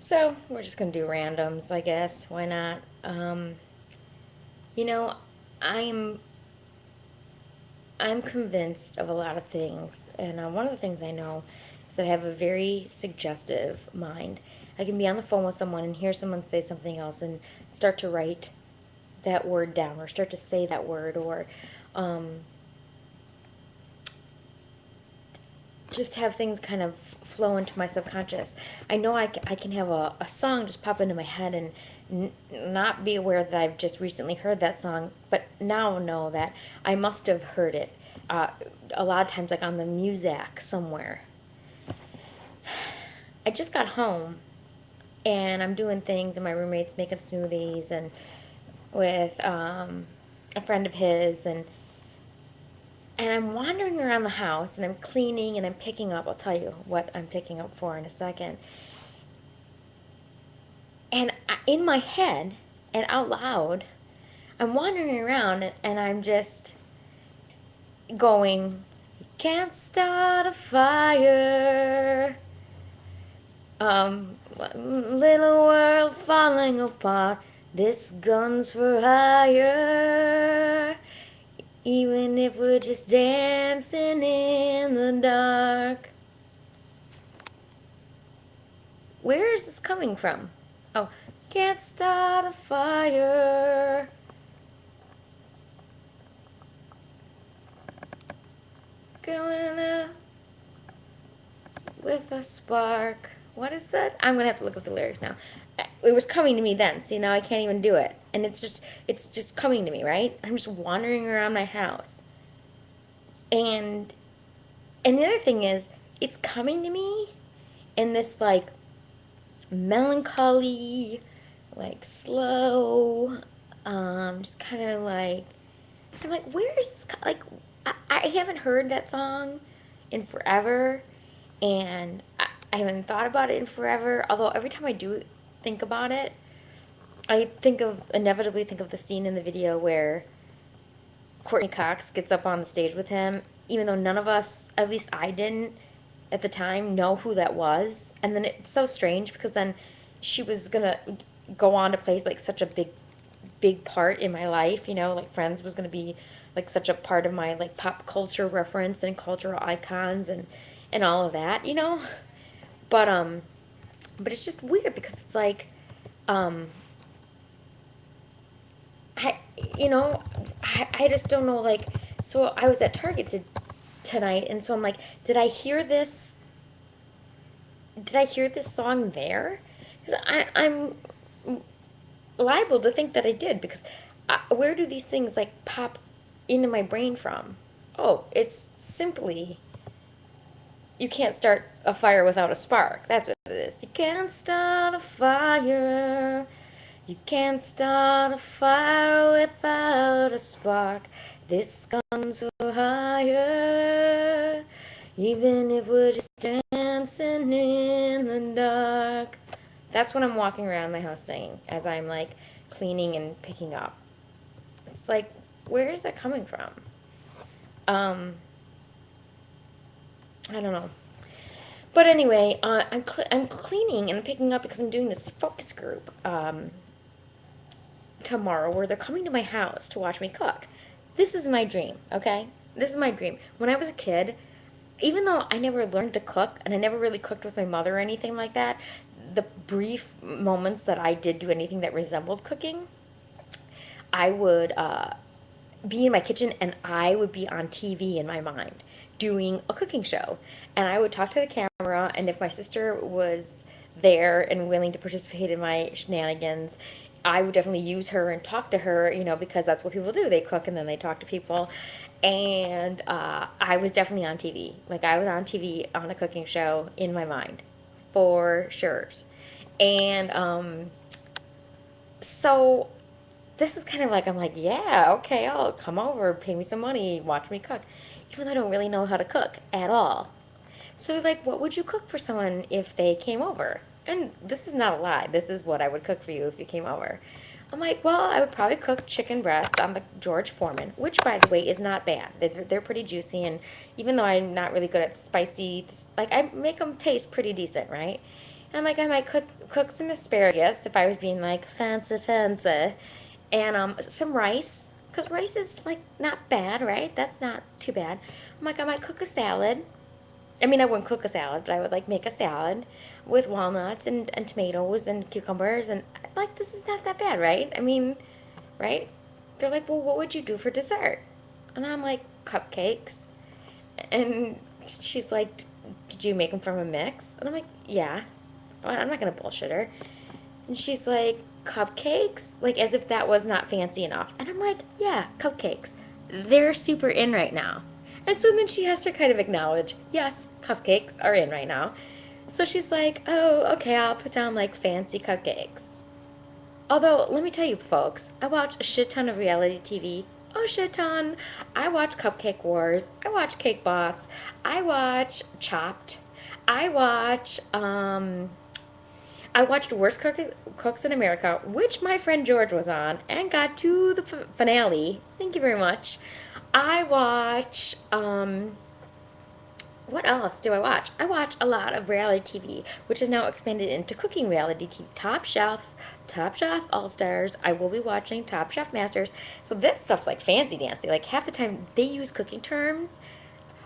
So we're just gonna do randoms, I guess. Why not? You know, I'm I'm convinced of a lot of things, and one of the things I know is that I have a very suggestive mind. I can be on the phone with someone and hear someone say something else and start to write that word down or start to say that word or um, just have things kind of flow into my subconscious. I know I can have a song just pop into my head and not be aware that I've just recently heard that song, but now know that I must have heard it a lot of times, like on the Muzak somewhere. I just got home and I'm doing things, and my roommate's making smoothies and with a friend of his, and I'm wandering around the house and I'm cleaning and I'm picking up. I'll tell you what I'm picking up for in a second. And in my head and out loud, I'm wandering around and I'm just going, can't start a fire. Little world falling apart. This gun's for hire. Even if we're just dancing in the dark. Where is this coming from? Oh, can't start a fire. Going up with a spark. What is that? I'm gonna have to look up the lyrics now. It was coming to me then. See, now I can't even do it, and it's just coming to me, right? I'm just wandering around my house, and the other thing is, it's coming to me in this like melancholy, like slow, just kind of like I'm like, where is this? Like, I haven't heard that song in forever, and I haven't thought about it in forever. Although every time I do think about it, I inevitably think of the scene in the video where Courtney Cox gets up on the stage with him, even though none of us, at least I didn't at the time, know who that was. And then it's so strange because then she was gonna go on to play like such a big part in my life, like Friends was gonna be like such a part of my like pop culture reference and cultural icons and all of that. But it's just weird because it's like um I you know I just don't know, like, so I was at Target tonight, and so I'm like, did I hear this song there? Because I'm liable to think that I did, because where do these things like pop into my brain from? Oh, it's simply you can't start a fire without a spark. That's what it is. You can't start a fire. You can't start a fire without a spark. This gun's so higher. Even if we're just dancing in the dark. That's what I'm walking around my house saying as I'm like cleaning and picking up. It's like, where is that coming from? Um, I don't know. But anyway, I'm cleaning and picking up because I'm doing this focus group tomorrow where they're coming to my house to watch me cook. This is my dream, okay? This is my dream. When I was a kid, even though I never learned to cook and I never really cooked with my mother or anything like that, the brief moments that I did do anything that resembled cooking, I would be in my kitchen and I would be on TV in my mind doing a cooking show. And I would talk to the camera, and if my sister was there and willing to participate in my shenanigans, I would definitely use her and talk to her, because that's what people do. They cook and then they talk to people. And I was definitely on TV. Like, I was on TV on a cooking show in my mind, for sure. And so this is kind of like, I'm like, yeah, okay, I'll come over, pay me some money, watch me cook, even though I don't really know how to cook at all. So, like, what would you cook for someone if they came over? And this is not a lie. This is what I would cook for you if you came over. I'm like, well, I would probably cook chicken breast on the George Foreman, which, by the way, is not bad. They're pretty juicy, and even though I'm not really good at spicy, like, I make them taste pretty decent, right? And like I might cook some asparagus if I was being like fancy fancy, and some rice because rice is like not bad, right? That's not too bad. I'm like I might cook a salad. I mean, I wouldn't cook a salad, but I would like make a salad with walnuts and tomatoes and cucumbers, and like this is not that bad, right? I mean, right? They're like, well, what would you do for dessert? And I'm like, cupcakes. And she's like, did you make them from a mix? And I'm like, yeah. Well, I'm not gonna bullshit her. And she's like, cupcakes? Like as if that was not fancy enough. And I'm like, yeah, cupcakes. They're super in right now. And so then she has to kind of acknowledge, yes, cupcakes are in right now. So she's like, oh, okay, I'll put down like fancy cupcakes. Although, let me tell you, folks, I watch a shit ton of reality TV. Oh, shit ton. I watch Cupcake Wars. I watch Cake Boss. I watch Chopped. I watch, I watched Cooks in America, which my friend George was on and got to the finale. Thank you very much. I watch, what else do I watch? I watch a lot of reality TV, which is now expanded into cooking reality TV. Top Chef All Stars. I will be watching Top Chef Masters. So that stuff's like fancy dancy. Like half the time they use cooking terms,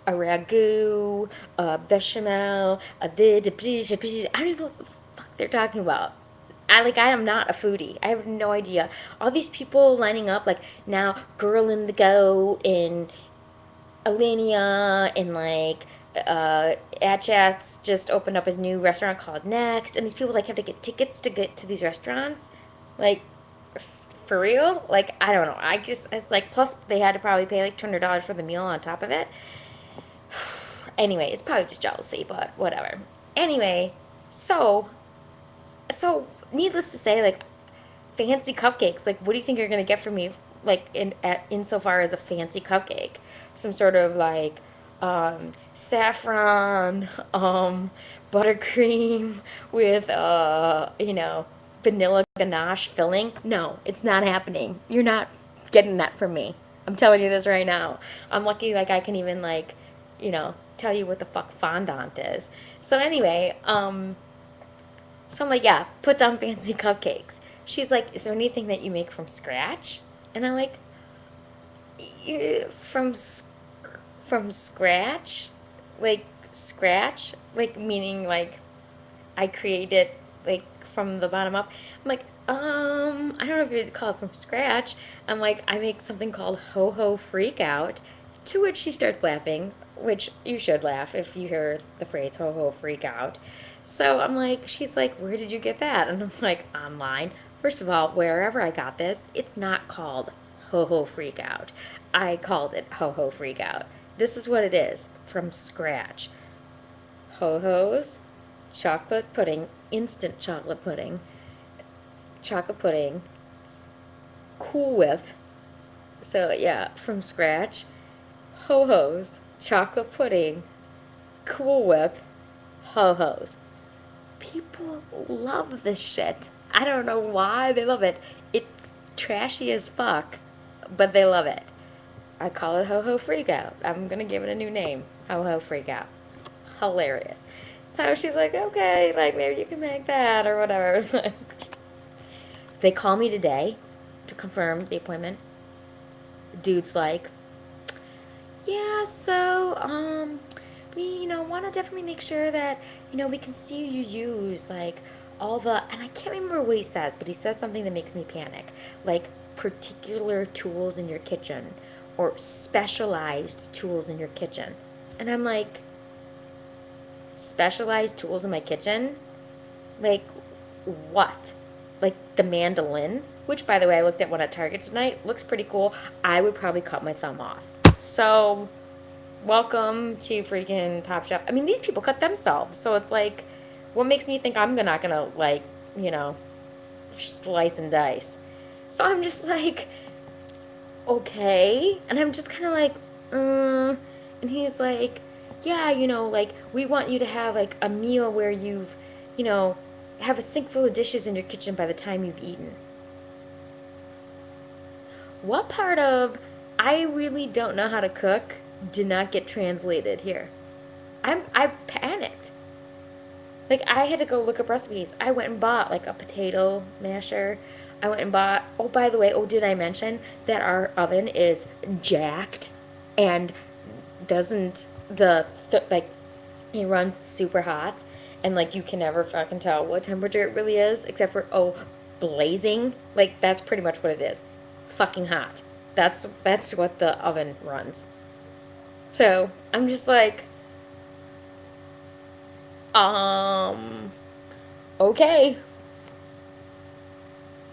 a ragu, a bechamel, a I don't even know what the fuck they're talking about. I am not a foodie. I have no idea. All these people lining up like now Girl in the Goat and Alinea and like Atchat's just opened up his new restaurant called Next, and these people like have to get tickets to get to these restaurants, like for real. Like I don't know. It's like plus they had to probably pay like $200 for the meal on top of it. Anyway, it's probably just jealousy, but whatever. Anyway, so so needless to say, like fancy cupcakes. Like, what do you think you're gonna get from me? Like insofar as a fancy cupcake, some sort of like saffron, buttercream with vanilla ganache filling. No, it's not happening. You're not getting that from me. I'm telling you this right now. I'm lucky like I can even like, tell you what the fuck fondant is. So anyway, so I'm like, yeah, put down fancy cupcakes. She's like, is there anything that you make from scratch? And I'm like, "Eh, from scratch, like scratch, like meaning like I create it like from the bottom up. I'm like, I don't know if you'd call it from scratch. I'm like, I make something called Ho Ho Freak Out, to which she starts laughing, which you should laugh if you hear the phrase Ho Ho Freak Out. So I'm like, she's like, where did you get that? And I'm like, online. First of all, wherever I got this, it's not called Ho Ho Freak Out. I called it Ho Ho Freak Out. This is what it is from scratch. Ho Ho's, chocolate pudding, instant chocolate pudding, Cool Whip. So yeah, from scratch. Ho Ho's, chocolate pudding, Cool Whip, Ho Ho's. People love this shit. I don't know why they love it. It's trashy as fuck, but they love it. I call it Ho Ho Freak Out. I'm gonna give it a new name. Ho Ho Freak Out. Hilarious. So she's like, okay, like maybe you can make that or whatever. They call me today to confirm the appointment. Dude's like, yeah, so we want to definitely make sure that we can see you use like all the, and I can't remember what he says, but he says something that makes me panic, like particular tools in your kitchen or specialized tools in your kitchen. And I'm like, specialized tools in my kitchen? Like what? Like the mandolin, which by the way I looked at one at Target tonight, looks pretty cool. I would probably cut my thumb off. So welcome to freaking Top Chef. I mean, these people cut themselves, so it's like, what makes me think I'm not gonna like, slice and dice? So I'm just like, okay, and I'm just kind of like, and he's like, yeah, like we want you to have like a meal where you've, you know, have a sink full of dishes in your kitchen by the time you've eaten. What part of I really don't know how to cook did not get translated here? I panicked. Like, I had to go look up recipes. I went and bought, like, a potato masher. I went and bought, oh, by the way, oh, did I mention that our oven is jacked and doesn't, like, it runs super hot and, like, you can never fucking tell what temperature it really is except for, oh, blazing. Like, that's pretty much what it is. Fucking hot. That's what the oven runs. So, I'm just like, um, okay.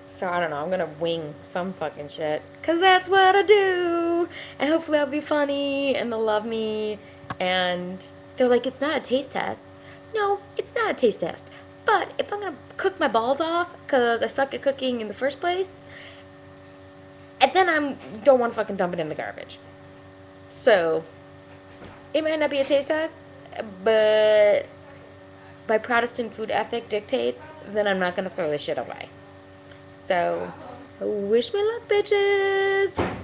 So I don't know, I'm gonna wing some fucking shit. Cause that's what I do. And hopefully I'll be funny and they'll love me. And they're like, it's not a taste test. No, it's not a taste test. But if I'm gonna cook my balls off because I suck at cooking in the first place, and then I don't want to fucking dump it in the garbage. So it might not be a taste test, but my Protestant food ethic dictates that I'm not gonna throw this shit away. So, wish me luck, bitches!